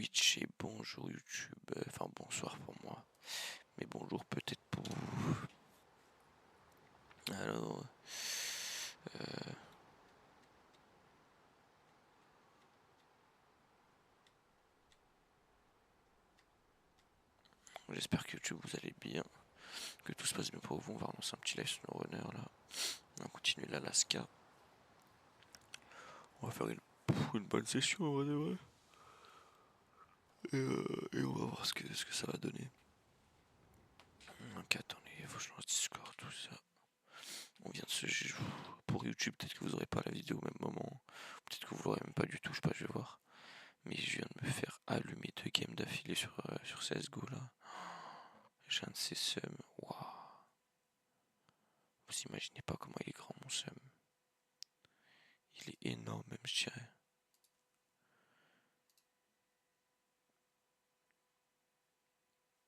Twitch et bonjour YouTube. Enfin bonsoir pour moi, mais bonjour peut-être pour vous. Alors, j'espère que YouTube vous allez bien, que tout se passe bien pour vous. On va relancer un petit live SnowRunner là. On va continuer l'Alaska. On va faire une bonne session en vrai de vrai. Et on va voir ce que ça va donner. Ok, attendez, il faut que je lance Discord, tout ça. On vient de se jouer. Pour YouTube, peut-être que vous aurez pas la vidéo au même moment. Peut-être que vous l'aurez même pas du tout, je sais pas, je vais voir. Mais je viens de me faire allumer 2 games d'affilée sur CSGO là. J'ai un de ces seums. Waouh. Vous imaginez pas comment il est grand mon seum. Il est énorme même, je dirais.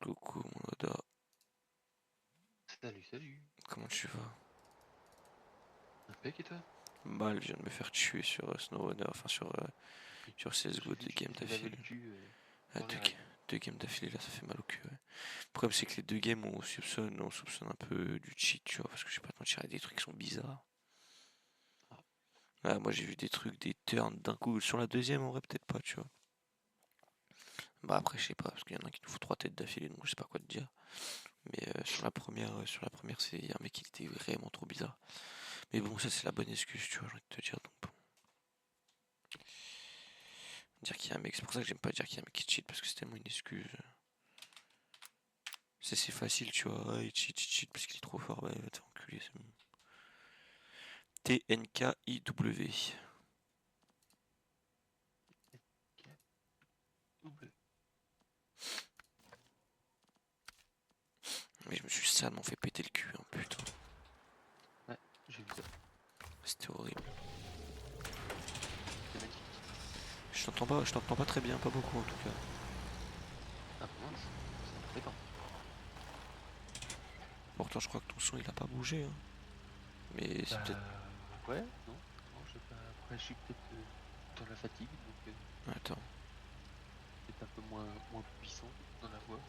Coucou mon Oda. Salut, salut. Comment tu vas? Impec et toi? Mal, je viens de me faire tuer sur SnowRunner, enfin sur CSGO J'ai vu 2 que tu games t'étais lavé d'affilée. le cul Ah, dans les raids. deux games d'affilée là, ça fait mal au cul. Ouais. Le problème c'est que les 2 games on soupçonne un peu du cheat, tu vois, parce que je sais pas te mentir, il y a des trucs qui sont bizarres. Ah, Ah, moi j'ai vu des trucs, des turns d'un coup. Sur la deuxième, en vrai, peut-être pas, tu vois. Bah après, je sais pas, parce qu'il y en a qui nous font 3 têtes d'affilée, donc je sais pas quoi te dire. Mais sur la première, c'est un mec qui était vraiment trop bizarre. Mais bon, ça c'est la bonne excuse, tu vois, j'ai envie de te dire. Donc bon. Dire qu'il y a un mec, c'est pour ça que j'aime pas dire qu'il y a un mec qui cheat, parce que c'est tellement une excuse. C'est facile, tu vois, il cheat parce qu'il est trop fort, bah il va te faire enculer, c'est bon. TNKIW. ok. Double. Mais je me suis salement fait péter le cul, hein, putain. Ouais, j'ai vu ça. C'était horrible. C'est magnifique. Je t'entends pas très bien, pas beaucoup en tout cas. Ah mince, c'est embêtant. Pourtant, je crois que ton son il a pas bougé, hein. Mais c'est peut-être. Ouais, non, non, je sais pas. Après, je suis peut-être dans la fatigue, donc Attends. peut-être un peu moins puissant dans la voix.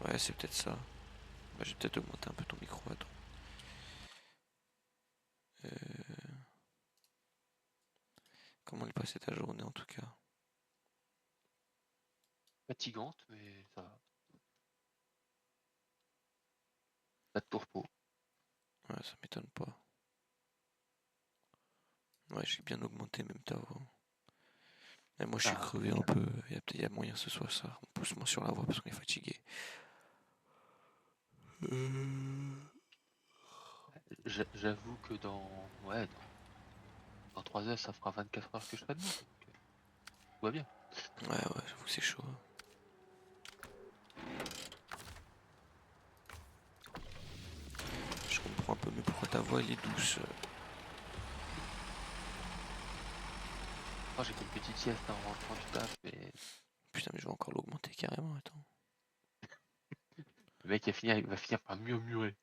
Ouais, c'est peut-être ça. Bah, j'ai peut-être augmenté un peu ton micro, attends. Euh, Comment est passée ta journée en tout cas? Fatigante, mais ça va. Pas de tourpeau. Ouais, ça m'étonne pas. Ouais, j'ai bien augmenté même ta voix. Et moi je suis Ah, crevé un impeccable. peu. Il y a moyen que ce soit ça. On pousse moins sur la voix parce qu'on est fatigué. Euh... J'avoue que dans 3 heures, ça fera 24 heures que je serai debout. Donc, tout va bien. Ouais, j'avoue que c'est chaud, hein. Je comprends un peu mieux pourquoi ta voix elle est douce. Oh, j'ai fait une petite sieste en rentrant du taf, mais Putain, mais je vais encore l'augmenter carrément, attends. le mec il va finir par murmurer.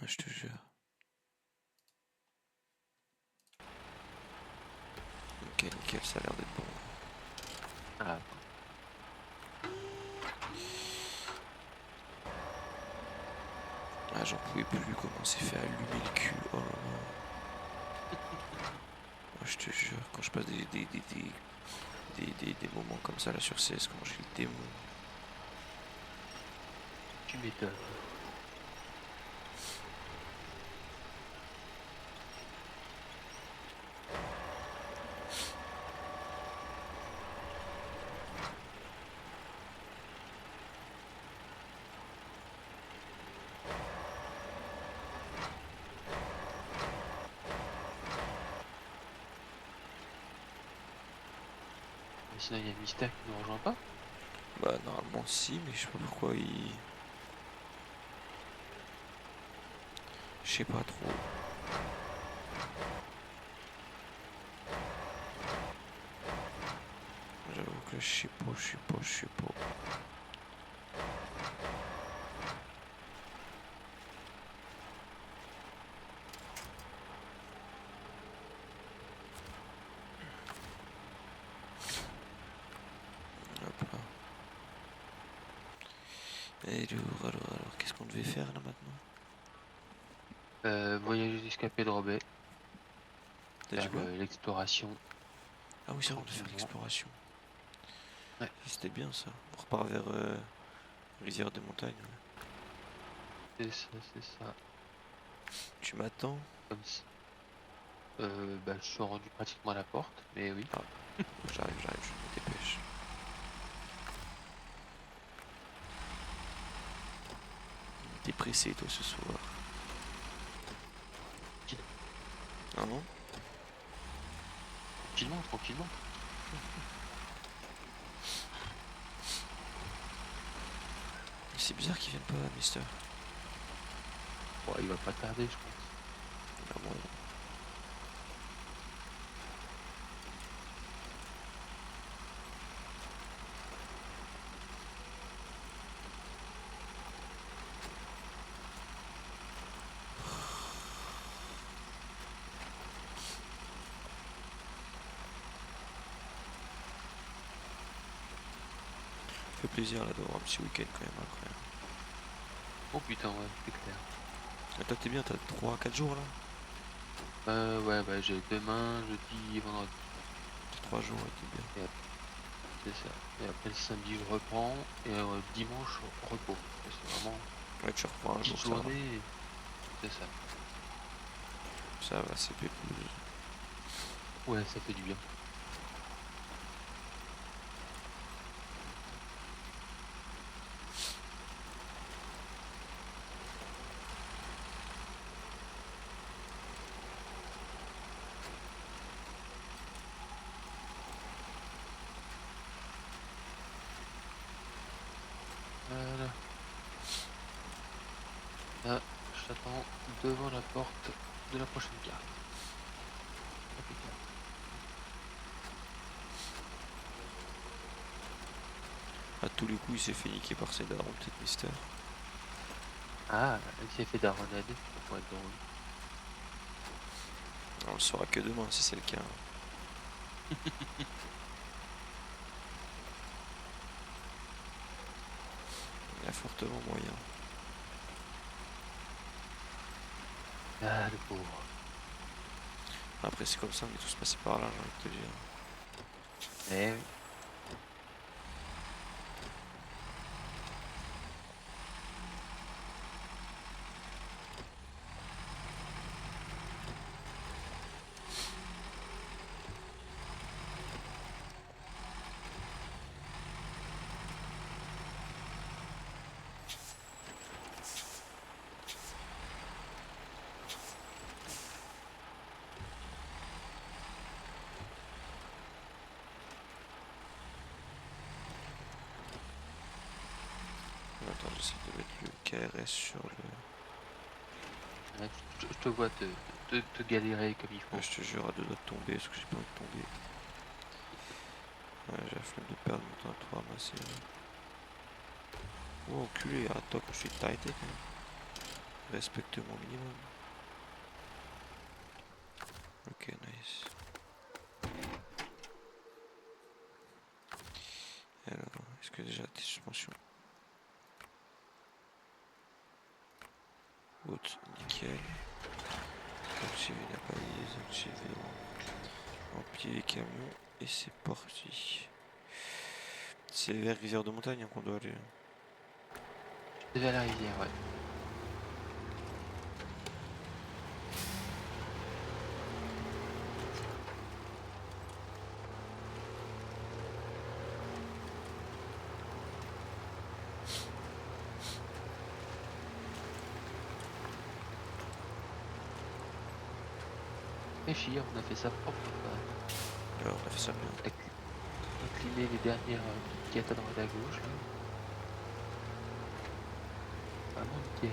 Ouais, je te jure. Ok, nickel, ça a l'air d'être bon. Ah, Ah, j'en pouvais plus comment on s'est fait allumer le cul. Oh là là. Ouais, je te jure, quand je passe des moments comme ça là sur CS, quand j'ai le démon. tu m'étonnes. Mais sinon, il y a Mystère qui nous rejoint pas. Bah normalement si, mais je sais pas pourquoi il... Je sais pas trop. J'avoue que je sais pas. Hop là. Et alors, qu'est-ce qu'on devait faire là maintenant? Voyager jusqu'à Pedro-Bay, T'as dit faire quoi? l'exploration Ah oui, c'est vrai, on devait faire tranquillement. l'exploration. Ouais, C'était bien ça. On repart vers Rivière des Montagnes. Ouais. c'est ça. Tu m'attends? Comme ça. Bah, je suis rendu pratiquement à la porte, mais oui. Ah, j'arrive, je me dépêche. T'es pressé toi ce soir? Ah non? Tranquillement, tranquillement. C'est bizarre qu'ils viennent pas, Mister. Bon, il va pas tarder, je pense. Ah bon. Ça fait plaisir là d'avoir un petit week-end quand même après. Oh putain, ouais, c'est clair. Ah, toi t'es bien, t'as 3-4 jours là? Ouais, bah j'ai demain, jeudi, vendredi. T'as 3 jours, ouais, t'es bien. Et c'est ça. Et après le samedi, je reprends. Et dimanche, repos. C'est vraiment Ouais, tu reprends un petite jour, ça va. journée. C'est ça. Ça va, c'est pépouze. Ouais, ça fait du bien. Voilà. Là, je t'attends devant la porte de la prochaine carte. Impeccable. À tous les coups, il s'est fait niquer par ses darons, peut-être Mister. Ah, elle s'est fait daronnader. Ça pourrait être drôle. On le saura que demain si c'est le cas. Il y a fortement moyen. Ah, le pauvre. Après, c'est comme ça, on est tous passés par là, j'ai envie de te dire. Eh oui. Attends, j'essaie de mettre le KRS sur le. Ouais, je te vois te galérer comme il faut. Je te jure, à deux doigts de tomber, parce que j'ai pas envie de tomber. Ouais, j'ai la flemme de perdre mon temps à tout ramasser. Oh, enculé, arrête-toi quand je suis de t'arrêter quand même. Respecte mon minimum. Ok, nice. Alors, est-ce que déjà tes suspensions? Haute, nickel. Activer la balise, activer. Empiler les camions, et c'est parti. C'est vers Rivière de Montagne qu'on doit aller. Je vais à la rivière, ouais. Réfléchir, on a fait ça propre quand même. Alors, on a fait ça bien. Incliner les dernières petites quêtes à droite à gauche là. Vraiment nickel.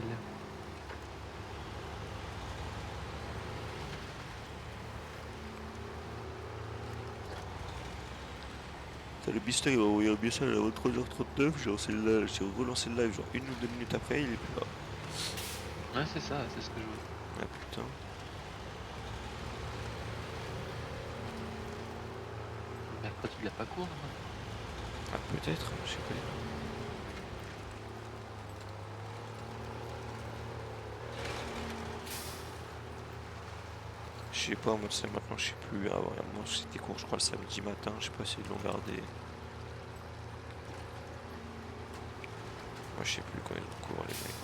Le Mister il m'a envoyé un message à 23h39, j'ai relancé le live genre 1 ou 2 minutes après, il est plus là. Ouais, c'est ça, c'est ce que je veux. Ah putain. Mercredi, il a pas cours normalement. Ah peut-être, je sais pas. sais pas, moi c'est maintenant je sais plus. Avant, moi c'était cours je crois le samedi matin, je sais pas si ils l'ont gardé. Moi je sais plus quand ils ont cours les mecs.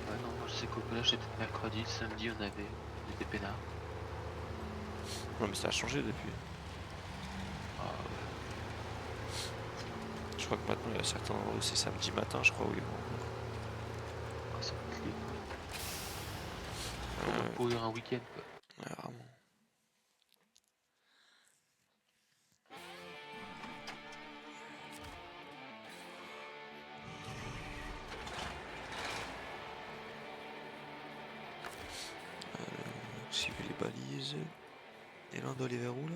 Ouais, non, moi je sais qu'au collège c'était mercredi, le samedi on était peinards. Non mais ça a changé depuis. Ah ouais. Je crois que maintenant il y a certains endroits où c'est samedi matin, je crois, où ils vont en cours. Ah, ça coûte les couilles. Pour me Ouais, pourrir un week-end quoi. ouais, vraiment. Suivez les balises. Et là on doit aller vers où là?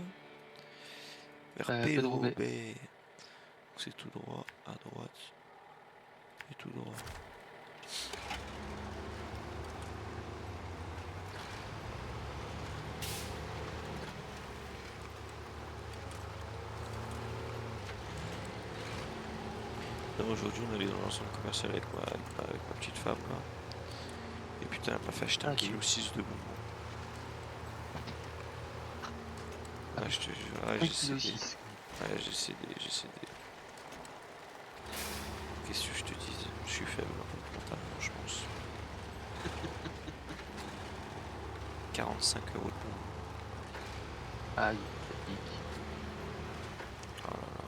Vers Pedro Pedro Bay. Bay. Donc c'est tout droit, à droite. Et tout droit. Non, aujourd'hui on allait dans l'ensemble commercial avec ma petite femme là. Et putain elle m'a fait acheter un Ah, kilo 6 de bonbons. Ah je te jure, ah, 1 j'ai kg cédé. 6. Ouais j'ai cédé. Qu'est-ce que je te dis? Je suis faible un peu mentalement je pense. 45 € de bonbons. Aïe, ça pique. Ah là là.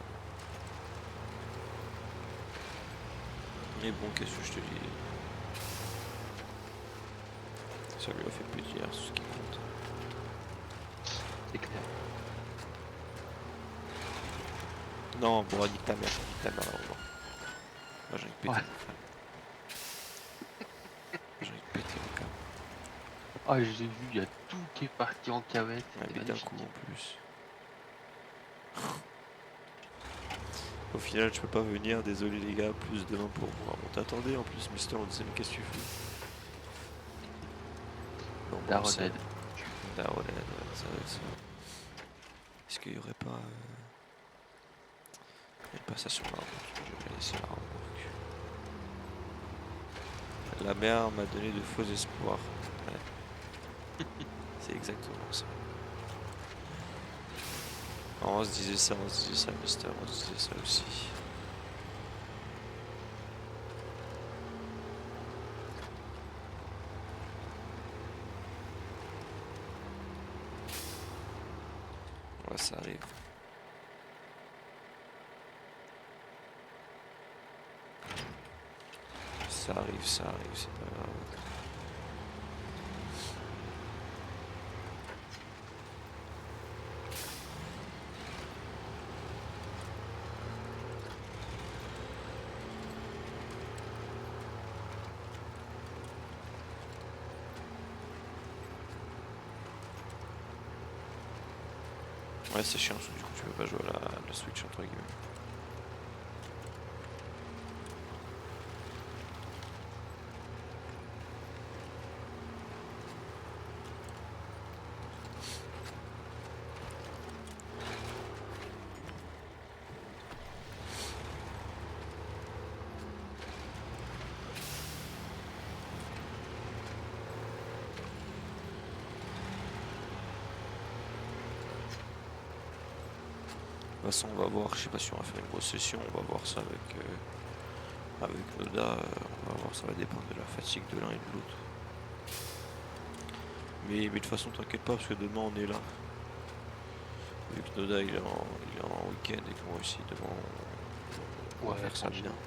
Mais bon qu'est-ce que je te dis? Ça lui a fait plaisir, c'est ce qui compte. C'est clair. Non, bon, nique ta mère, là, au revoir. Moi j'ai envie de péter Ouais. mon câble. J'ai envie de péter mon câble. Ah, j'ai vu, il y a tout qui est parti en cavette, Ouais, c'était mais d'un coup magnifique. en plus. Au final, je peux pas venir, désolé les gars, plus demain pour moi. On t'attendait en plus, Mister, on disait, mais qu'est-ce que tu fais? Non, bon, ça. Daronade. Daronade, ouais, ça va être ça. Est-ce qu'il y aurait pas. Il y a pas ça sur la remorque? Je vais laisser la remorque. La mer m'a donné de faux espoirs. Ouais. C'est exactement ça. On se disait ça, Mister, on se disait ça aussi. Ouais, ça arrive. Ça arrive, c'est pas grave. Ouais, c'est chiant, du coup, tu peux pas jouer à la Switch entre guillemets. De toute façon, on va voir, je sais pas si on va faire une grosse session, on va voir ça avec Noda, on va voir, ça va dépendre de la fatigue de l'un et de l'autre. Mais de toute façon, t'inquiète pas, parce que demain on est là. Vu que Noda il est en week-end et que moi aussi, demain on va Ouais, faire ça bien. tranquille.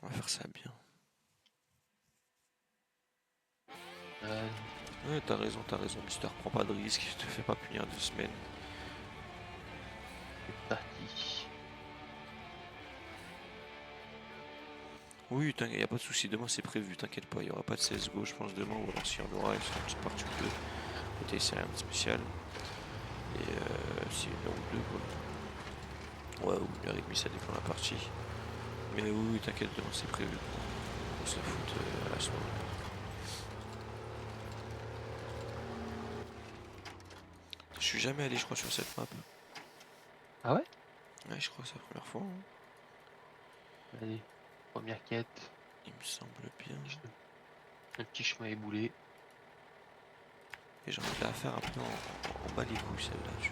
On va faire ça bien. Ouais, t'as raison, Mister, prends pas de risque, je te fais pas punir 2 semaines. c'est parti. Oui, y a pas de souci, demain c'est prévu, t'inquiète pas, il y aura pas de CSGO, je pense, demain, ou alors s'il y en aura, il sera une petite partie ou deux. Côté c'est rien de spécial. Et si une heure ou deux, quoi. Ouais, ou une heure et demie, ça dépend de la partie. Mais oui, t'inquiète, demain c'est prévu qu'on se la foute à ce moment-là. Je suis jamais allé, je crois, sur cette map. Ah ouais? Ouais, je crois que c'est la première fois, hein. Allez, première quête. Il me semble bien. Un petit chemin éboulé. Et j'ai envie de la faire un peu en bas les couilles celle-là, tu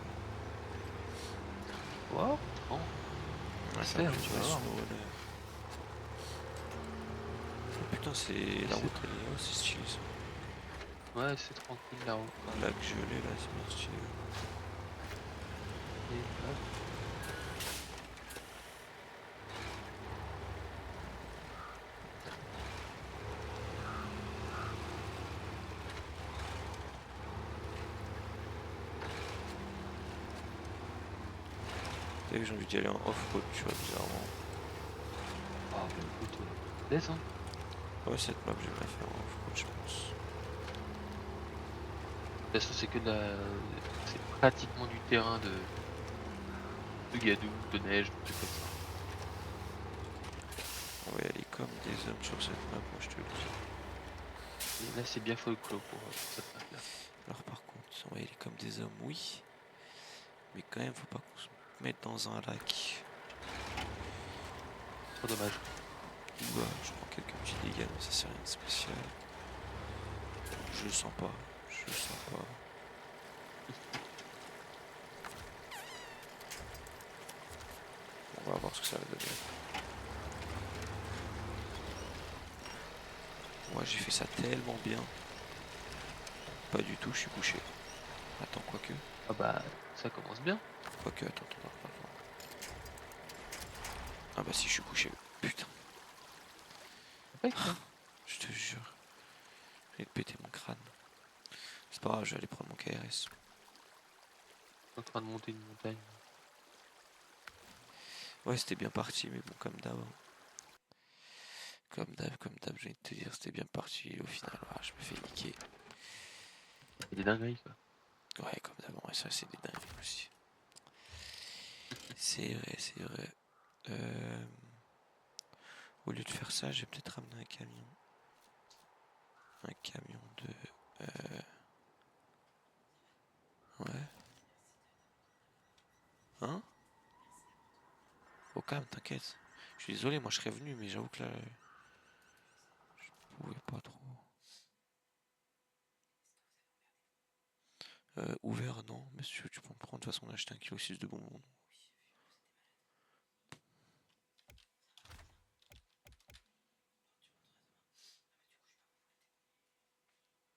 vois. Wow, bon, Ouais, c'est, faire hein, du tu vas voir. snowroller. Oh putain, c'est la route, elle est c'est stylé ça. Ouais, c'est tranquille la route. Un lac gelé là, c'est bien stylé. Et hop. T'as vu, j'ai envie d'y aller en off-road, tu vois, bizarrement. Oh, bah écoute, laisse, hein. Ouais, cette map, je vais la faire en off-road, je pense. De toute façon, c'est que de la... C'est pratiquement du terrain de gadou, de neige, de trucs comme ça. On va y aller comme des hommes sur cette map, moi je te le dis. Et là, c'est bien folklore pour cette map-là. Alors par contre, on va y aller comme des hommes, oui. Mais quand même, faut pas qu'on se mette dans un lac. Trop dommage. Où je prends quelques petits dégâts, mais ça c'est rien de spécial. Je le sens pas, je le sens pas. On va voir ce que ça va donner. Moi j'ai fait ça tellement bien. Pas du tout, je suis couché. Attends, quoique. Ah bah, ça commence bien. Quoique, attends. Ah bah si, je suis couché. Putain, Impec, hein. je te jure. Je vais te péter mon crâne. C'est pas grave, je vais aller prendre mon KRS. En train de monter une montagne. Ouais, c'était bien parti, mais bon, comme d'hab. Comme d'hab, j'ai envie de te dire, c'était bien parti. Au final, je me fais niquer. C'est des dingueries, quoi. Ouais, comme d'hab, ouais, ça c'est des dingueries aussi. C'est vrai, c'est vrai. Au lieu de faire ça, j'ai peut-être ramené un camion. Un camion de... Ouais. Hein? Au calme, t'inquiète. Je suis désolé, moi je serais venu, mais j'avoue que là... Je pouvais pas trop. Ouvert, non. Monsieur, tu peux me prendre. De toute façon, on a acheté 1,6 kg de bonbons.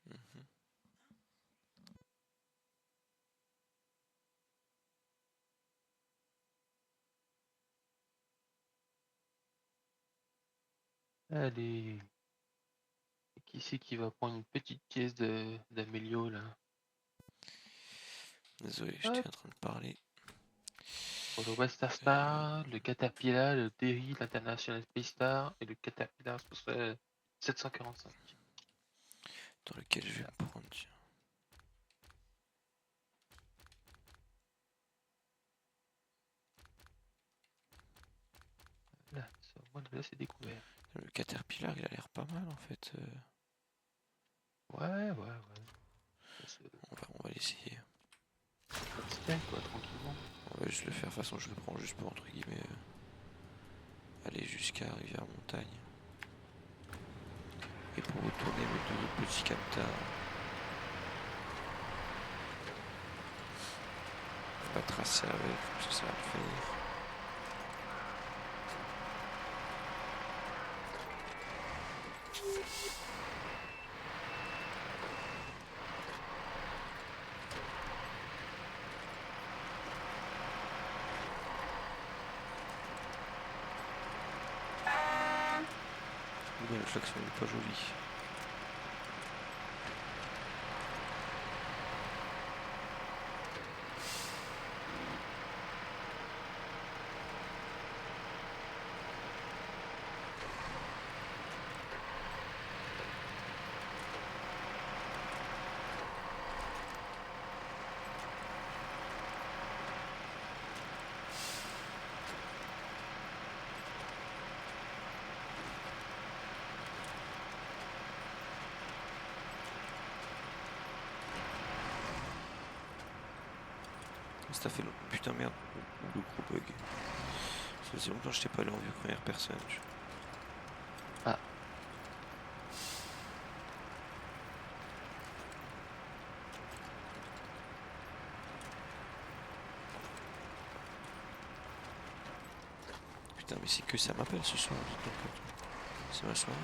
Mhm. Allez. Et qui c'est qui va prendre une petite pièce d'Amélio, là? Désolé, j'étais Hop. en train de parler. Pour le Western Star, le Caterpillar, le Derry, l'International Space Star et le Caterpillar 745. Dans lequel je vais Voilà. me prendre, tiens. Là, ça, au moins, là, c'est découvert. Le Caterpillar, il a l'air pas mal en fait. Ouais. On va l'essayer. Ça se fait, quoi, tranquillement. On va juste le faire. De toute façon, je le prends juste pour entre guillemets aller jusqu'à arriver à montagne. Et pour retourner mes deux petits capteurs. On va tracer avec, comme ça va le faire. Le klaxon n'est pas joli. Ça fait longtemps. Putain merde, le gros bug. Ça faisait longtemps que je t'ai pas allé en vue première personne. Ah. Putain, mais c'est que ça m'appelle ce soir. C'est ma soirée.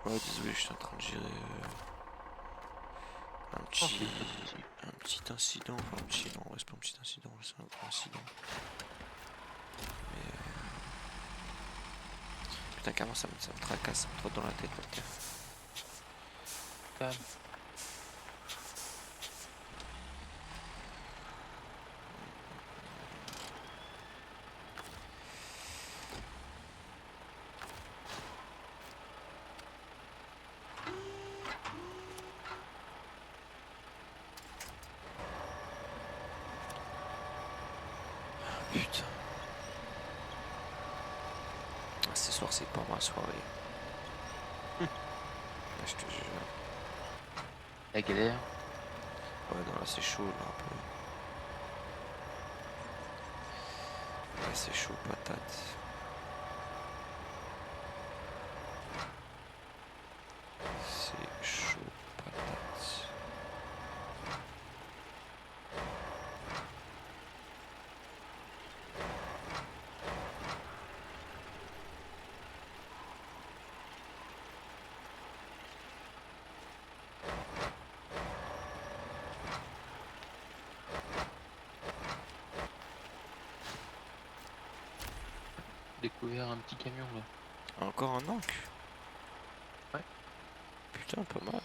Ouais, désolé, je suis en train de gérer un petit incident. Enfin, un petit, non, c'est pas un petit incident, c'est un gros incident. Mais Putain, carrément, ça me tracasse, ça me trotte dans la tête. Putain. Calme. Putain. Ah, ce soir, c'est pas ma soirée. Ah, je te jure. La galère. Ouais, non, là, c'est chaud, là, un peu. Là, c'est chaud, patate. C'est chaud, patate. Découvert un petit camion là. Encore un ancre? Ouais. Putain, pas mal.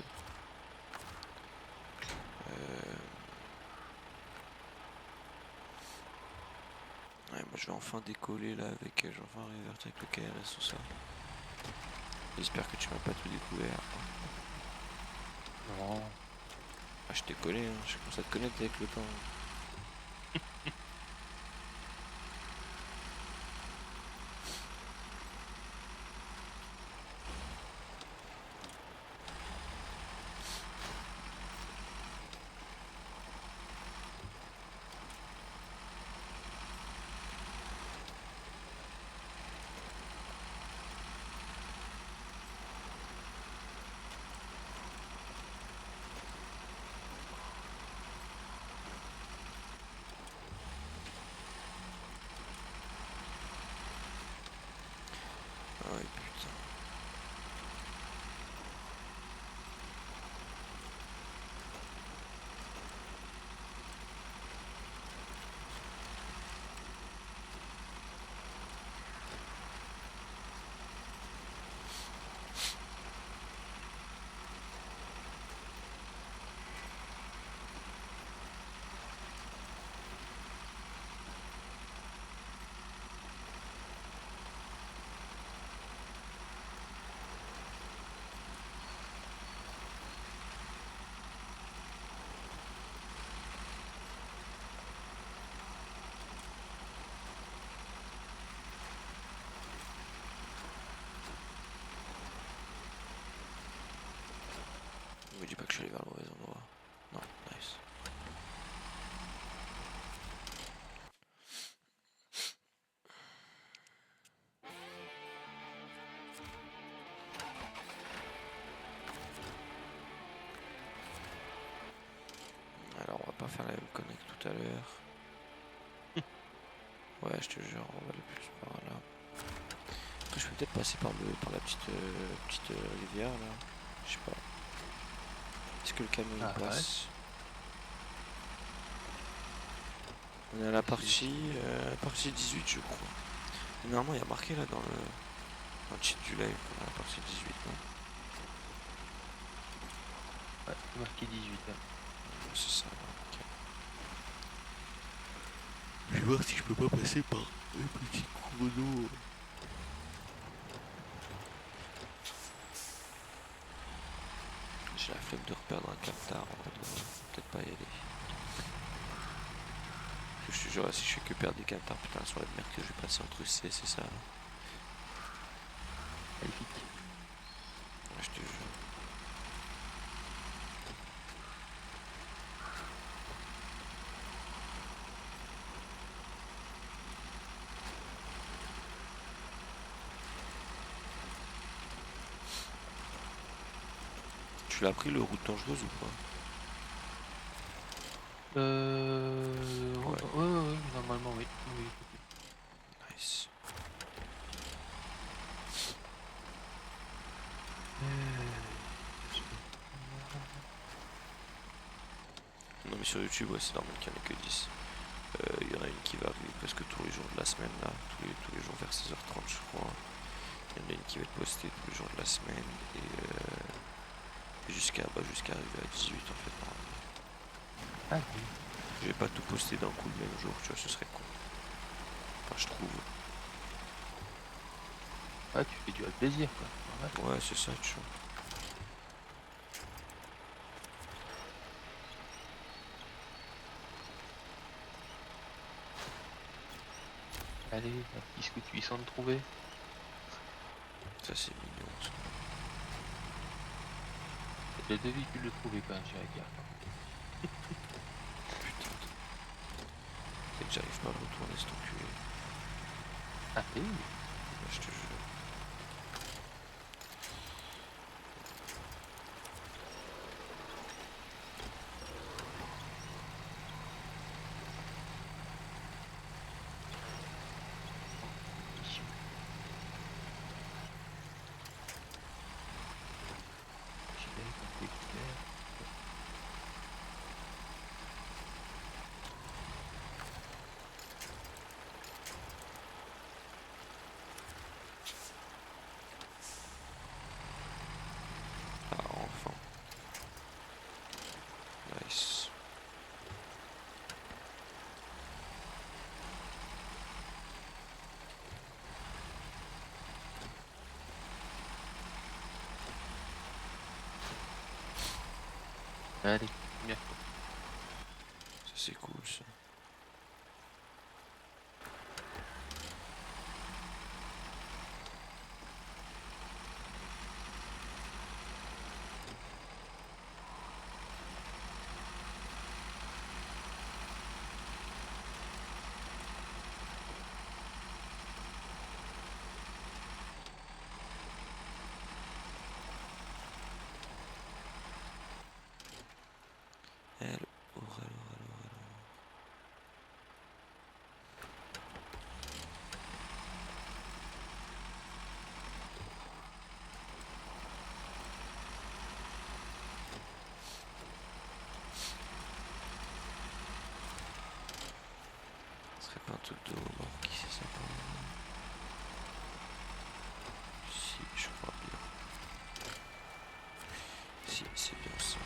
Ouais, moi je vais enfin décoller là avec. Je vais enfin arriver avec le KRS tout ça. J'espère que tu m'as pas tout découvert. Non. Ah, je t'ai collé, hein. Je commence à te connaître avec le temps. Ah ouais, putain. Ne me dis pas que je suis allé vers le mauvais endroit. Non, nice. Alors on va pas faire la même connexion que tout à l'heure. Ouais, je te jure, on va aller plus par là. Après, je peux peut-être passer par la petite rivière là. Je sais pas. Est-ce que le camion Ah, il passe? On est à la partie 18 je crois. Et normalement il y a marqué là dans le cheat du live qu'on est à la partie 18 non? Ouais, c'est marqué 18 là. C'est ça, ok. Je vais voir si je peux pas passer par un petit chrono. J'ai la flemme de reperdre un captar, on va peut-être pas y aller. Je te jure, si je fais que perdre des captars, putain, sur la merde que je vais passer entre C, c'est ça. Magnifique. Ouais, je te jure. Tu l'as pris le route dangereuse ou pas? Ouais, normalement oui. Oui. Nice. Non mais sur YouTube, ouais, c'est normal qu'il n'y en ait que 10. Il y en a une qui va arriver presque tous les jours de la semaine là, tous les jours vers 16h30 je crois. Il y en a une qui va être postée tous les jours de la semaine et jusqu'à arriver à 18 en fait normalement. Ah oui. Je vais pas tout poster d'un coup le même jour, tu vois, ce serait con. Enfin, je trouve. Ah, tu fais du plaisir quoi. Normal. Ouais, c'est ça, tu vois. Allez, un petit scout 800 de trouver. Ça c'est mignon. Ça. Les deux véhicules de trouver quand même, j'irais dire. Putain. C'est que j'arrive pas à le retourner cet enculé. Ah oui. Là, je te jure. Ah, enfin. Nice. Allez, bien. Ça c'est cool ça. Elle, oral. Ce serait pas un truc de remorque ici, ça pas. Si, je crois bien. Si, c'est bien ça.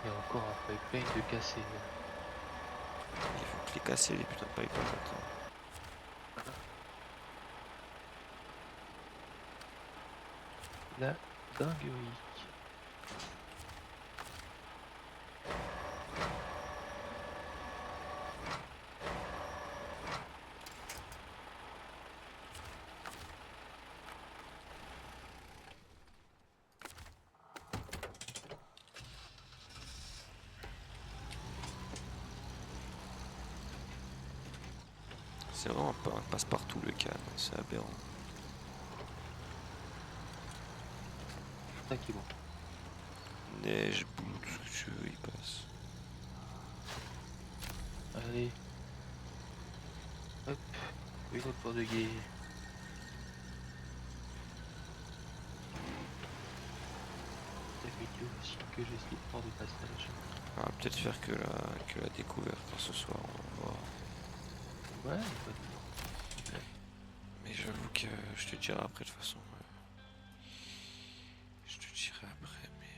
Il y a encore un pipeline de casser. Il faut les casser les putains de pipelines maintenant. La dinguerie. C'est vraiment un passe-partout le canne, c'est aberrant. Ça qui est bon. Neige, boue, tout ce que tu veux, il passe. Allez. Hop. Une autre pour de guet. La vidéo aussi que j'essaie de prendre au passage. On va peut-être faire que la découverte pour ce soir, on va voir. Ouais, pas de... Mais j'avoue que je te dirai après de toute façon. Je te dirai après, mais...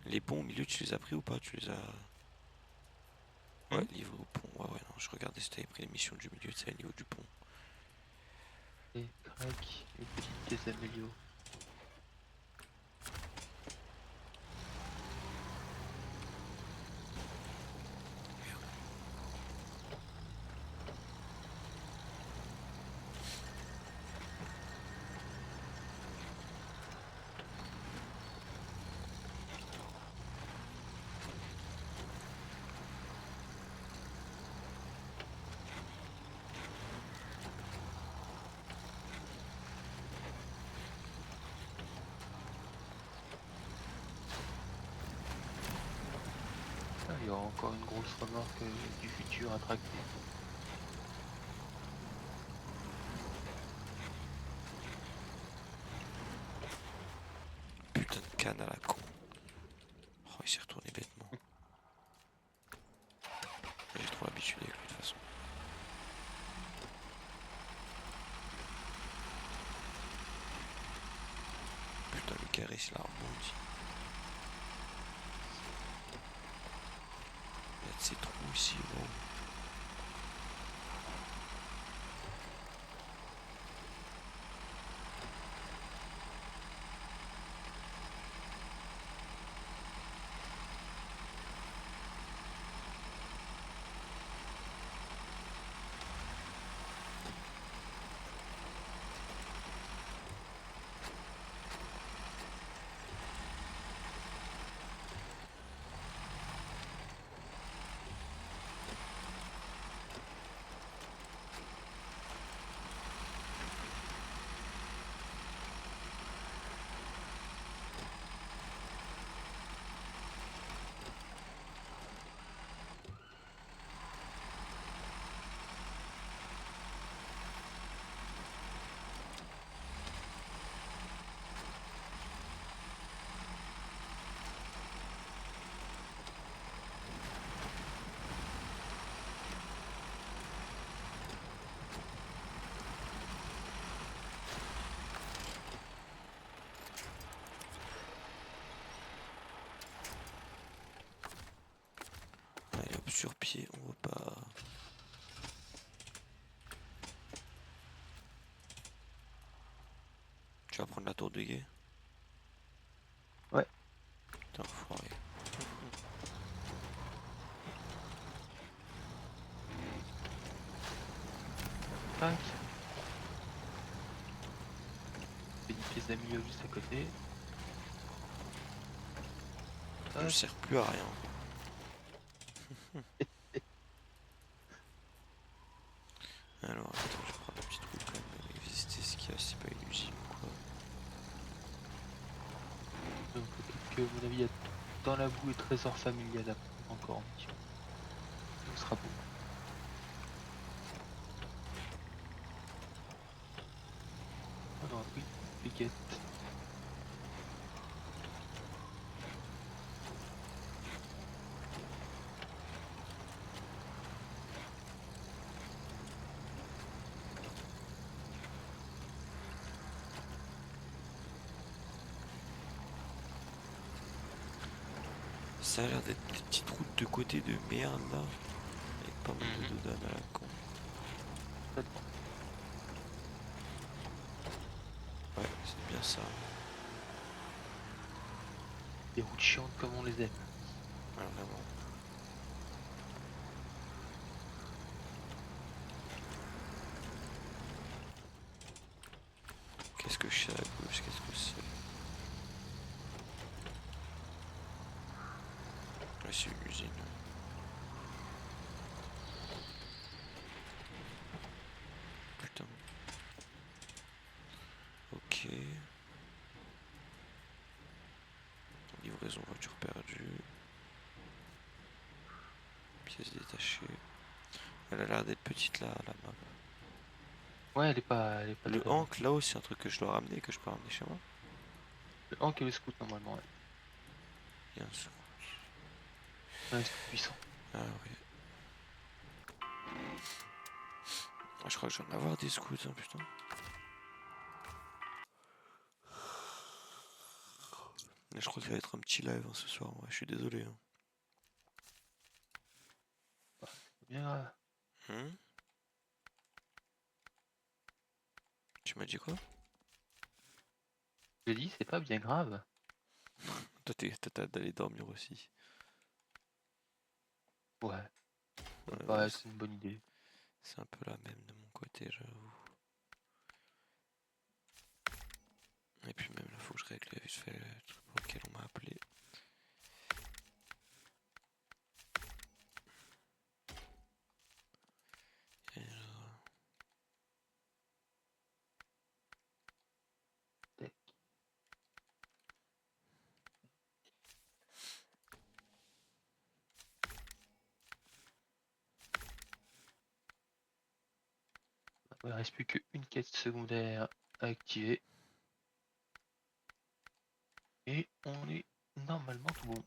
Les ponts au milieu, tu les as pris ou pas? Tu les as... Ouais, livré au pont. Ouais, ouais, non, je regardais si t'avais pris les missions du milieu, c'est au niveau du pont. Et crac, une petite caisse d'amélio. y aura encore une grosse remorque du futur à tracter. Putain de canne à la con. Oh, il s'est retourné bêtement. J'ai trop l'habitude avec lui de toute façon. Putain, le Caris il a rebondi. Il y a de ces trous ici, wow. Allez hop, sur pied, on va pas... Tu vas prendre la tour de guet? Ouais. Putain, enfoiré. Tac. Fais une pièce d'amélio juste à côté. Je ne sers plus à rien. Alors, attends, je vais prendre un petit truc quand même et visiter ce qu'il y a, c'est pas une usine ou quoi. Donc peut-être que, à mon avis, il y a dans la boue et trésor familial à prendre encore en mission. Ce sera beau. Alors oui, baguette. Ça a l'air d'être des petites routes de côté de merde là. Avec pas mal de dodanes à la con. Ouais, c'est bien ça. Des routes chiantes comme on les aime. Ouais, vraiment. Qu'est-ce que je sais à gauche? Qu'est-ce que c'est? Ouais, c'est une usine. Putain. Ok. Livraison voiture perdue. Pièces détachées. Elle a l'air d'être petite là, la map. Ouais, elle est pas Le très grande. Hank là-haut, c'est un truc que je dois ramener, que je peux ramener chez moi. Le Hank et le Scout normalement, ouais. Il y a un sou. Un Scout puissant. Ah oui. Ah, je crois que je vais en avoir des scouts, hein, putain. Mais je crois qu'il va être un petit live hein, ce soir. Ouais, je suis désolé. Hein. Bien. Hmm. Tu m'as dit quoi? Je dis, c'est pas bien grave. Toi, t'as hâte d'aller dormir aussi. Ouais, ça Ouais, me ouais, paraît être une bonne idée. c'est un peu la même de mon côté, j'avoue. Et puis même là, faut que je règle vite fait le truc pour lequel on m'a appelé. Et Tac. Il ne reste plus qu'une quête secondaire à activer. Et on est normalement tout bon.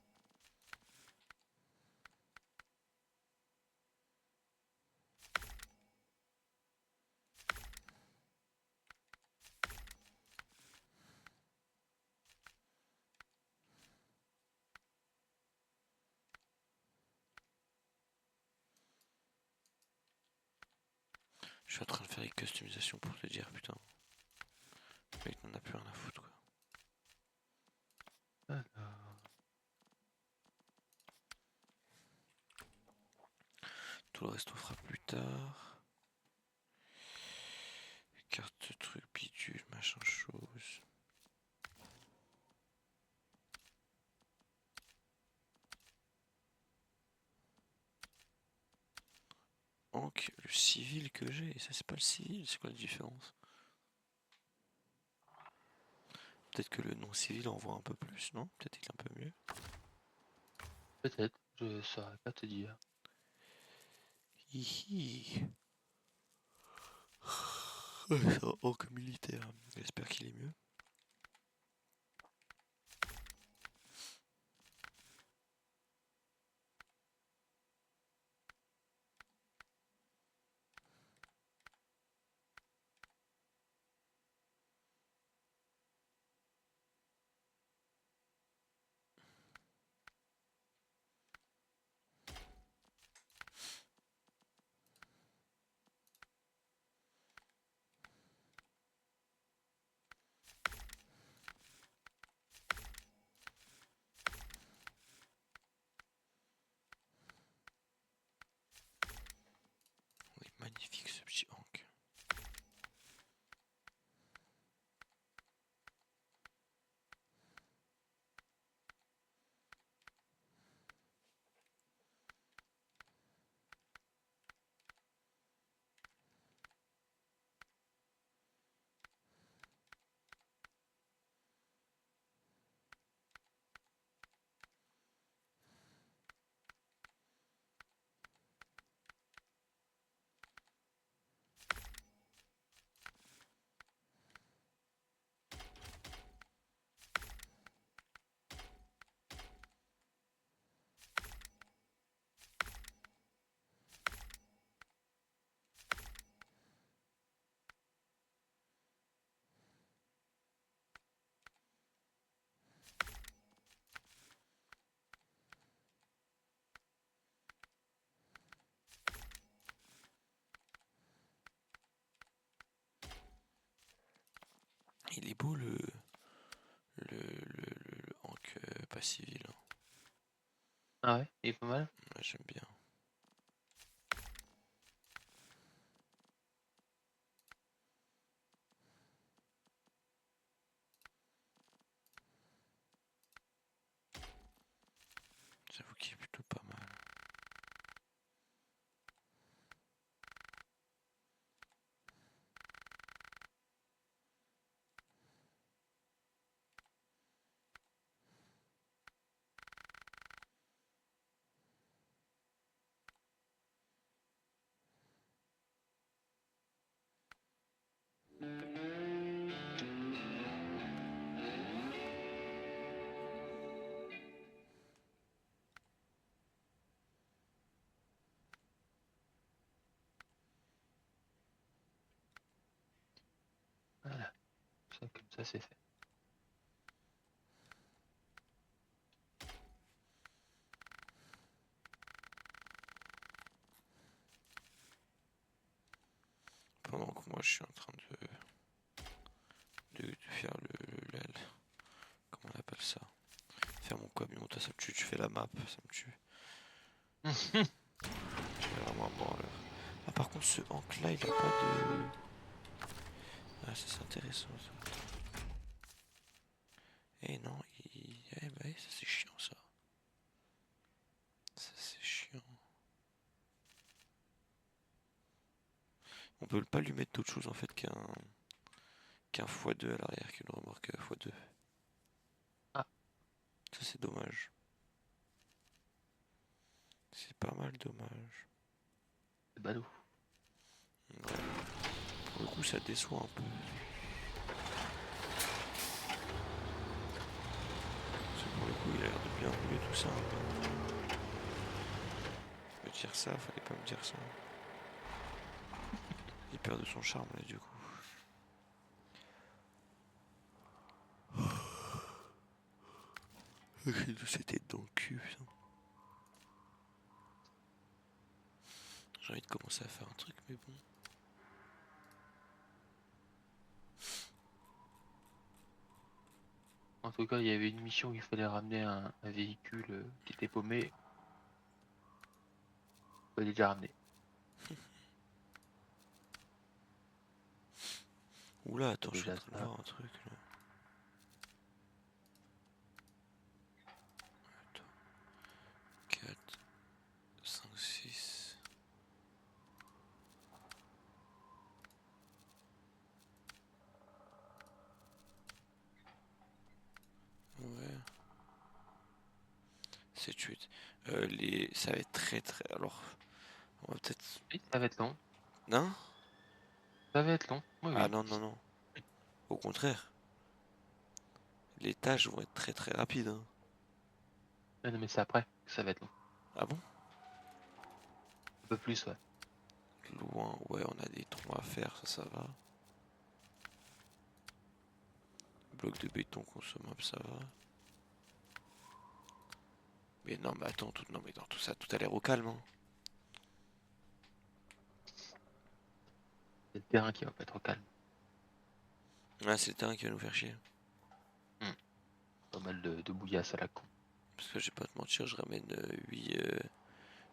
Je suis en train de faire les customisations pour te dire, putain. Le mec n'en a plus rien à foutre, quoi. Alors, Tout le reste on fera plus tard. Carte truc, bidule, machin chose. Donc le civil que j'ai, ça c'est pas le civil, c'est quoi la différence? Peut-être que le non civil en voit un peu plus, non? Peut-être qu'il est un peu mieux. peut-être, je saurais pas te dire. Hihi. C'est un orc militaire. J'espère qu'il est mieux. Oui, magnifique ce petit Hank. Il est beau le Hank pas civil. Hein. Ah ouais, il est pas mal. Ouais, j'aime bien. J'avoue qu'il est plutôt pas mal. Voilà, ça, comme ça c'est fait. Pendant que moi je suis en train de faire comment on appelle ça? Faire mon camion, toi ça me tue, tu fais la map, ça me tue. Tu es vraiment un branleur. Ah par contre ce Hank là il a pas de. Ah ça c'est intéressant ça. Eh non, eh bah ça c'est chiant ça. Ça c'est chiant. On peut pas lui mettre d'autre chose en fait qu'un x2 à l'arrière, qu'une remorque x2. Ah. Ça c'est dommage. C'est pas mal dommage. C'est ballot. Ouais. Pour le coup, ça déçoit un peu. Parce que pour le coup, il a l'air de bien rouler tout ça. Je veux dire ça, fallait pas me dire ça. Il perd de son charme là, du coup. J'ai de cette tête dans le cul, putain. J'ai envie de commencer à faire un truc, mais bon. En tout cas, il y avait une mission où il fallait ramener un véhicule qui était paumé. Il fallait déjà ramener. Oula, attends, je suis en Déjà train de ça. voir un truc là. Attends. 4, 5, 6. Ouais. 7, 8. Ça va être très. Alors, on va peut-être. Oui, ça va être long. Non? Ça va être long. Oui, Ah oui. non, non, non. Au contraire. Les tâches vont être très très rapides. Hein. Non, mais c'est après que ça va être long. Ah bon? Un peu plus, ouais. Loin, ouais, on a des troncs à faire, ça va. Bloc de béton consommable, ça va. Mais non, mais attends, non, mais dans tout ça, tout a l'air au calme. Hein. C'est le terrain qui va pas être au calme. Ah, c'est le terrain qui va nous faire chier. Pas mal de bouillasse à la con. Parce que je vais pas te mentir, je ramène 8.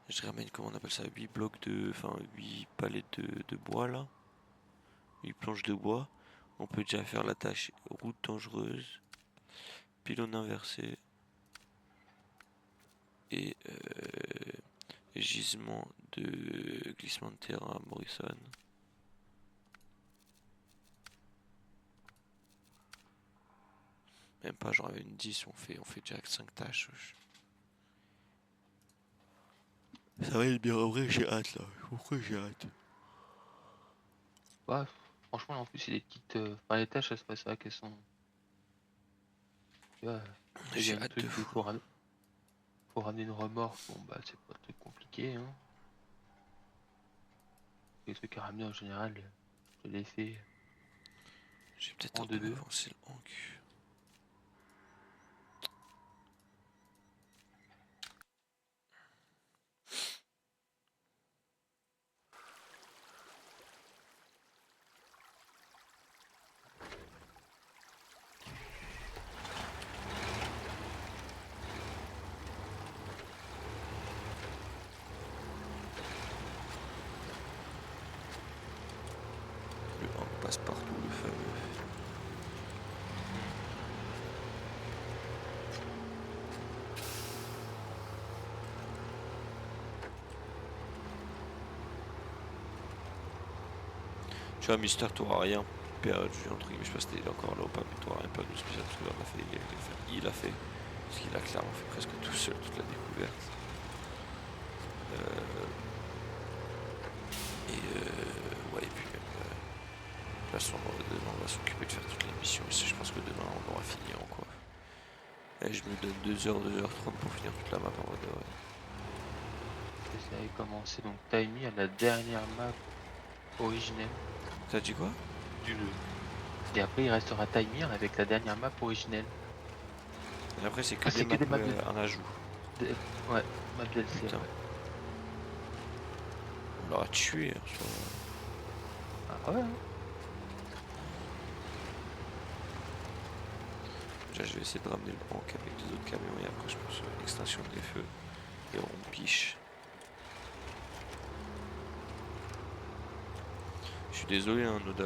Je ramène, comment on appelle ça, 8 blocs de. Enfin, 8 palettes de bois là. 8 planches de bois. On peut déjà faire la tâche route dangereuse, pylône inversé et gisement de glissement de terrain à Morrison. Même pas, j'en avais une 10, on fait déjà 5 tâches. Ça va être bien, en vrai, j'ai hâte là. Pourquoi j'ai hâte? Ouais, franchement, en plus, c'est des petites. Enfin, les tâches, c'est vrai qu'elles sont. Tu vois, il y J'ai a un hâte de truc où fou. faut ramener une remorque. Bon, bah, c'est pas un truc compliqué, hein. Les trucs à ramener en général, je les fais J'ai peut-être en un peu deux. avancé le cul. Le 1 passe partout, le fameux. Tu vois, Mister, t'auras rien perdu, entre guillemets, je sais pas si t'es encore là ou pas, mais t'auras rien perdu de spécial parce que là, il a fait. Parce qu'il a clairement fait presque tout seul toute la découverte. Ouais, et puis même. De toute façon, demain, on va s'occuper de faire toutes les missions. Et je pense que demain, on aura fini en quoi. Et je me donne 2h, 2h30 pour finir toute la map en vrai de vrai. Ça avait commencé donc Timey à la dernière map originelle T'as dit quoi? du jeu. Et après, il restera Timey avec la dernière map originelle. Et après, c'est que Ah, des c'est que maps des maps de. en ajout. Ouais, map DLC, Putain, ouais. on l'aura tué. Hein, Ah ouais, hein. déjà, je vais essayer de ramener le banc avec les autres camions et après, je pense l'extinction des feux. Et on piche. Je suis désolé, hein, Noda,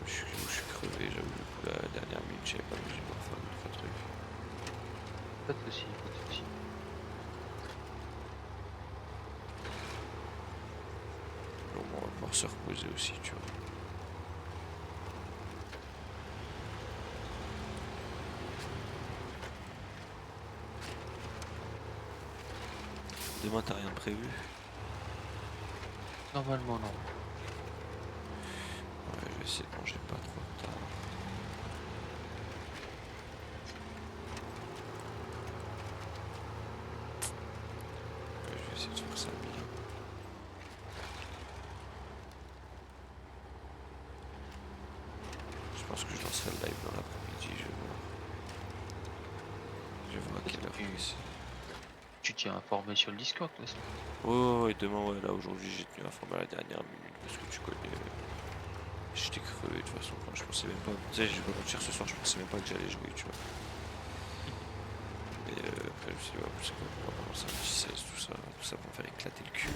je suis crevé, j'avoue, du coup, la dernière minute, j'avais pas vu, j'ai pas faire d'autres trucs. Pas de soucis, pas de soucis. Bon, on va pouvoir se reposer aussi, tu vois. Demain, t'as rien de prévu? Normalement, non. Ouais, essayer de manger pas trop tard. Je vais essayer de faire ça bien. Je pense que je lancerai le live dans l'après-midi, je vais voir. Je vais voir à quelle heure c'est. Tu t'es informé sur le Discord, de toute façon. Oh, et demain, ouais, là aujourd'hui j'ai tenu informé à la dernière minute parce que tu connais. J'étais crevé de toute façon, je pensais même pas. Tu sais, je vais pas mentir, ce soir je pensais même pas que j'allais jouer, tu vois. Et après, je me suis dit, ouais, c'est pas pour vraiment ça, 16, tout ça pour me faire éclater le cul.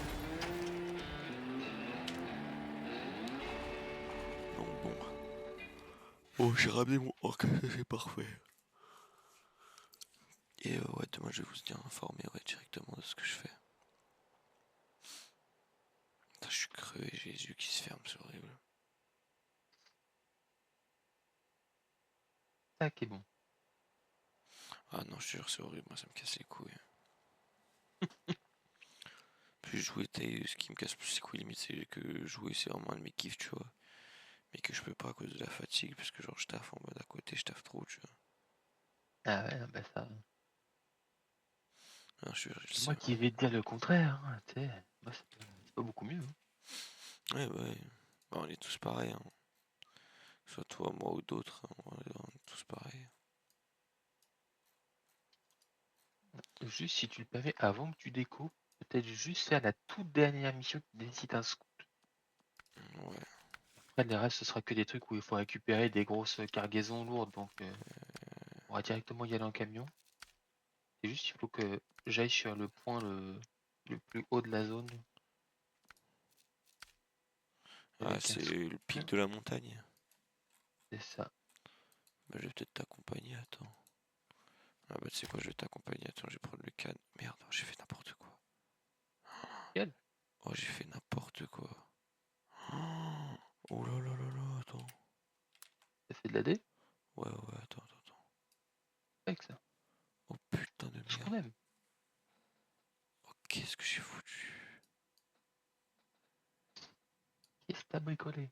Donc bon. Oh, j'ai ramené mon orc, c'est parfait. Et ouais, demain je vais vous tenir informé, ouais, directement de ce que je fais. Putain, je suis crevé, j'ai les yeux qui se ferment, c'est horrible. Tac, est bon. Ah non, je te jure, c'est horrible, moi ça me casse les couilles. Plus jouer, ce qui me casse plus les couilles, limite, c'est que jouer, c'est vraiment un de mes kiffs, tu vois. Mais que je peux pas à cause de la fatigue, parce que genre je taffe en mode à côté, je taffe trop, tu vois. Ah ouais, bah ça. Non, je le C'est sais. moi qui vais te dire le contraire, hein, tu sais. Moi, c'est pas beaucoup mieux. Hein. Ouais, ouais. Bah, on est tous pareils, hein. Soit toi, moi ou d'autres, hein, on est tous pareils. Juste si tu le pavais avant que tu découpes, peut-être juste faire la toute dernière mission qui nécessite un scout. Ouais. Après, les restes, ce sera que des trucs où il faut récupérer des grosses cargaisons lourdes, donc on va directement y aller en camion. C'est juste, il faut que j'aille sur le point le plus haut de la zone. Ah, Avec un c'est scout. le pic de la montagne. C'est ça. Bah, je vais peut-être t'accompagner, attends. Ah bah, tu sais quoi, je vais t'accompagner, attends, je vais prendre le canne. Merde, j'ai fait n'importe quoi. Quel? Oh, j'ai fait n'importe quoi. Oh là là là là, attends. Ça fait de la D? Ouais, ouais, attends. Avec ça. Oh putain de Ce qu'on merde. aime. Oh, qu'est-ce que j'ai foutu? Qu'est-ce que t'as bricolé?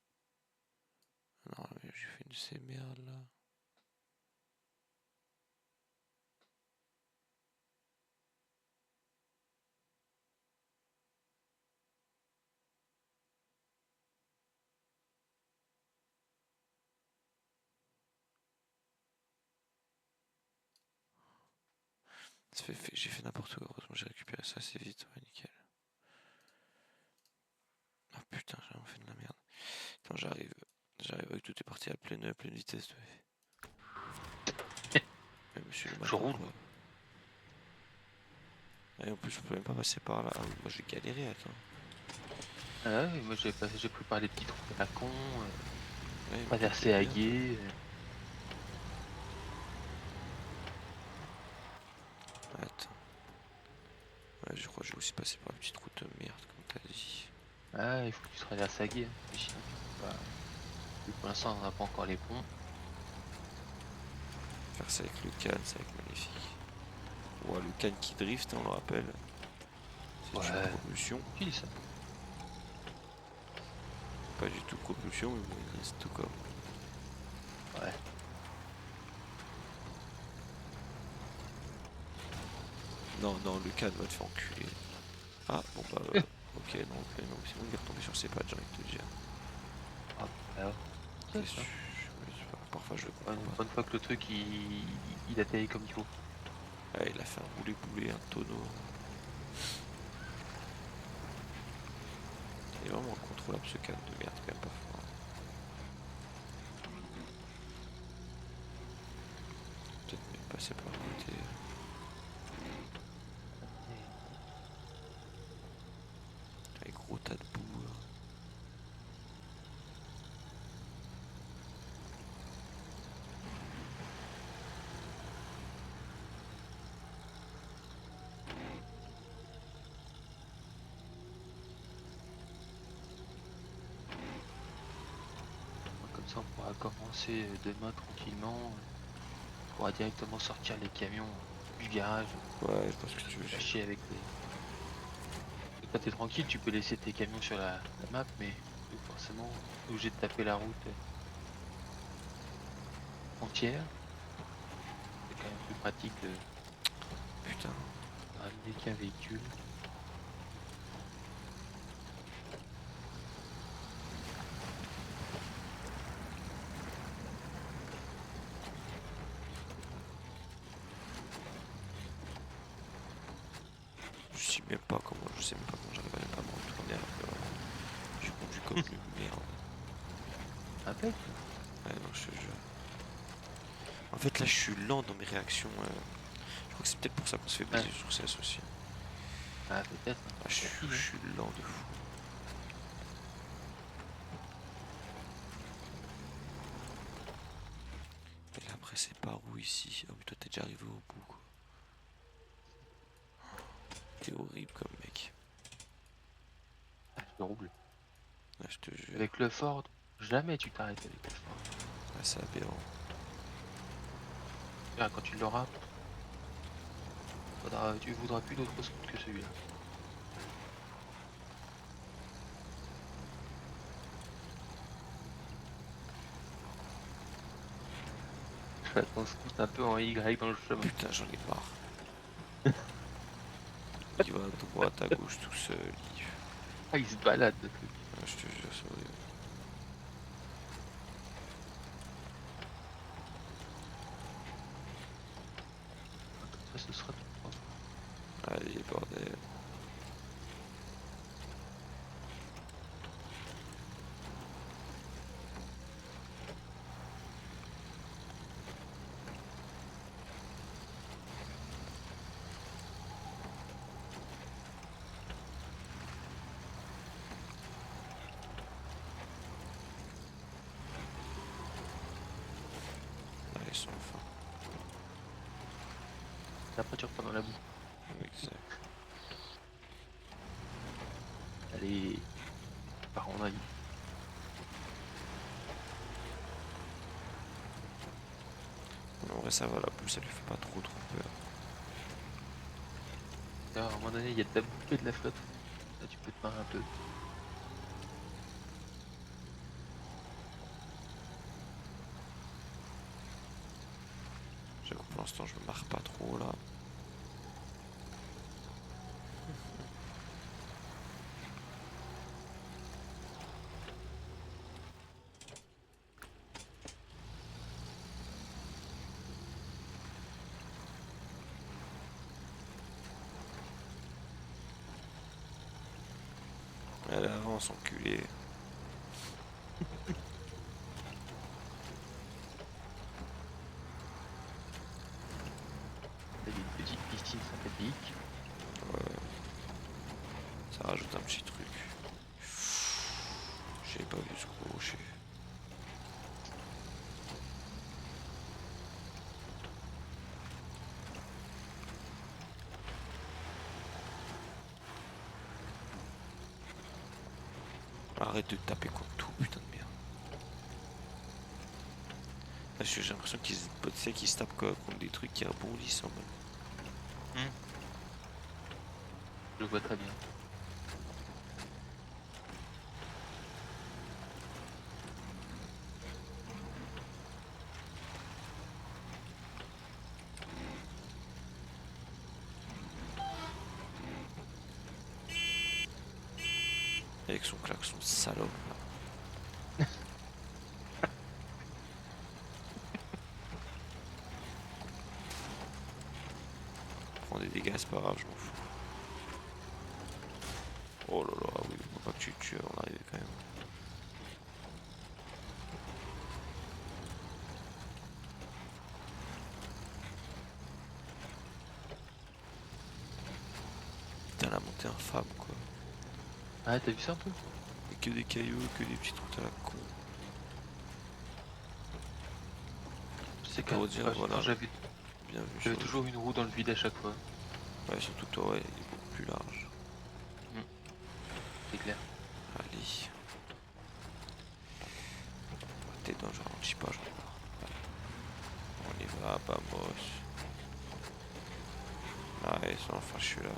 Non, mais j'ai fait une de ces merdes là. J'ai fait n'importe quoi, heureusement j'ai récupéré ça assez vite, ouais, nickel. Ah putain, j'ai vraiment fait de la merde. Attends, j'arrive, tout est parti à pleine vitesse. Mais monsieur le Je matin roule. quoi. Et en plus, je peux même pas passer par là. Ah oui, moi j'ai galéré, attends. Ah ouais, moi j'ai préparé des petits trucs à la con, Ouais, mais toi t'es traversé à bien, toi. gué. Attends. Ouais, je crois que j'ai aussi passé par la petite route de merde, comme t'as dit. Ah, il faut que tu traverses à gué. Hein. Mais sinon, tu peux pas. Et pour l'instant, on n'a pas encore les ponts. Faire ça avec le canne, ça va être magnifique. Ouais, le canne qui drift, on le rappelle. C'est une Ouais, propulsion. tranquille ça. Pas du tout propulsion, mais bon, c'est tout comme. Ouais. Non, non, le canne va te faire enculer. Ah, bon bah, ok, non, c'est bon, il est retombé sur ses pattes, j'ai envie de te dire. Ah, bah, alors, ça, Qu'est-ce que ça. parfois je le comprends Une pas. bonne fois que le truc il atterrit comme il faut. Ah, il a fait un roulé-boulé, un tonneau. Il est vraiment incontrôlable ce canne de merde, quand même pas fort. Peut-être même passer par le côté. Les gros tas de boue. Comme ça, on pourra commencer demain tranquillement. On pourra directement sortir les camions du garage. Ouais, je pense que tu veux. Lâcher avec les. Et quand t'es tranquille, tu peux laisser tes camions sur la map, mais forcément, t'es obligé de taper la route. entière. C'est quand même plus pratique de Putain. ramener qu'un véhicule. Je sais même pas comment j'arrive même pas à me retourner alors que je conduis comme une merde. Impec. Ouais, non, je te jure. En fait, là, je suis lent dans mes réactions. Je crois que c'est peut-être pour ça qu'on se fait baiser sur CS aussi. Ah, peut-être. Hein. Ah, je suis lent de fou. Et là, après, c'est par où ici? Oh, mais toi, t'es déjà arrivé au bout, quoi. T'es horrible comme mec. Ah, je roule. Ouais, je te jure. Avec le Ford, jamais tu t'arrêtes avec le Ford. Ah, c'est aberrant. Ah, quand tu l'auras, tu voudras plus d'autre scoot que celui-là. Fais ton scoot un peu en Y dans le chemin. Putain, j'en ai marre. Il va à droite, à gauche, tout seul. Ah, il se balade le truc. Ah, je te jure, c'est horrible. Comme ça, ce sera tout propre. Allez, bordel. Allez, sans fin. Après, tu repars dans la boue. Exact. Allez, par en avis. En vrai, ça va, la boue, ça lui fait pas trop peur. D'ailleurs, à un moment donné, il y a de la boue et de la flotte. Là, tu peux te marrer un peu. J'avoue, pour l'instant, je me marre pas trop, là. Elle avance, enculé. T'as des petites piscines sympathiques. Ouais. Ça rajoute un petit truc. J'ai pas vu ce gros. Arrête de taper contre tout, putain de merde. Là, j'ai l'impression qu'ils se tapent contre des trucs qui rebondissent en mode. Je le vois très bien. Avec son klaxon salope. Prends des dégâts, c'est pas grave, je m'en fous. Oh là là, oui, faut pas que tu te tues avant d'arriver quand même. Putain, la montée infâme quoi. Ah, t'as vu ça un peu? Et que des cailloux, que des petites routes à la con. C'est Pour dire, voilà, j'avais bien vu. toujours une roue dans le vide à chaque fois. Ouais, surtout toi, ouais, il est beaucoup plus large. C'est clair. Allez. T'es dans, je ralentis pas, j'en pars. On y va, vamos. Nice, enfin je suis là.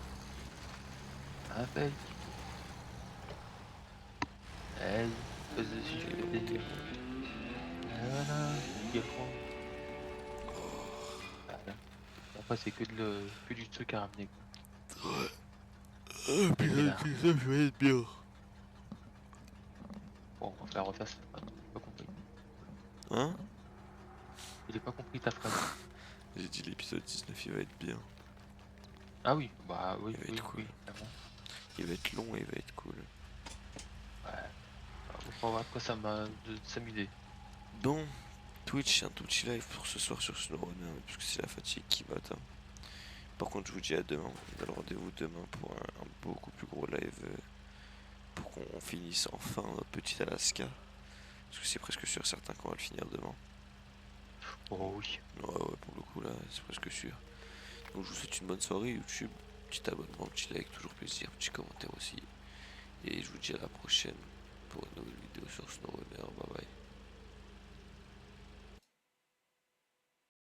Avec. Hey, pose dessus, je fais plaisir. Et voilà, il est grand. après c'est que du truc à ramener, quoi. Ouais. Ah, Et putain, là, tout ça, je vais être bien. bon, on va faire refaire cette phrase. J'ai pas compris. Hein? J'ai pas compris ta phrase. J'ai dit l'épisode 19, il va être bien. Ah oui, bah Il oui, va être oui, cool. oui, clairement. Il va être long et il va être cool. Ouais. On va voir de quoi ça m'a de s'amuser. Bon, Twitch, un tout petit live pour ce soir sur SnowRunner, parce que c'est la fatigue qui m'atteint. Par contre, je vous dis à demain. On a le rendez-vous demain pour un beaucoup plus gros live pour qu'on finisse enfin notre petit Alaska. Parce que c'est presque sûr certain qu'on va le finir demain. Oh oui. Ouais, ouais, pour le coup là, c'est presque sûr. Donc je vous souhaite une bonne soirée YouTube. Petit abonnement, petit like, toujours plaisir, petit commentaire aussi. Et je vous dis à la prochaine pour une nouvelle vidéo sur SnowRunner. Bye bye.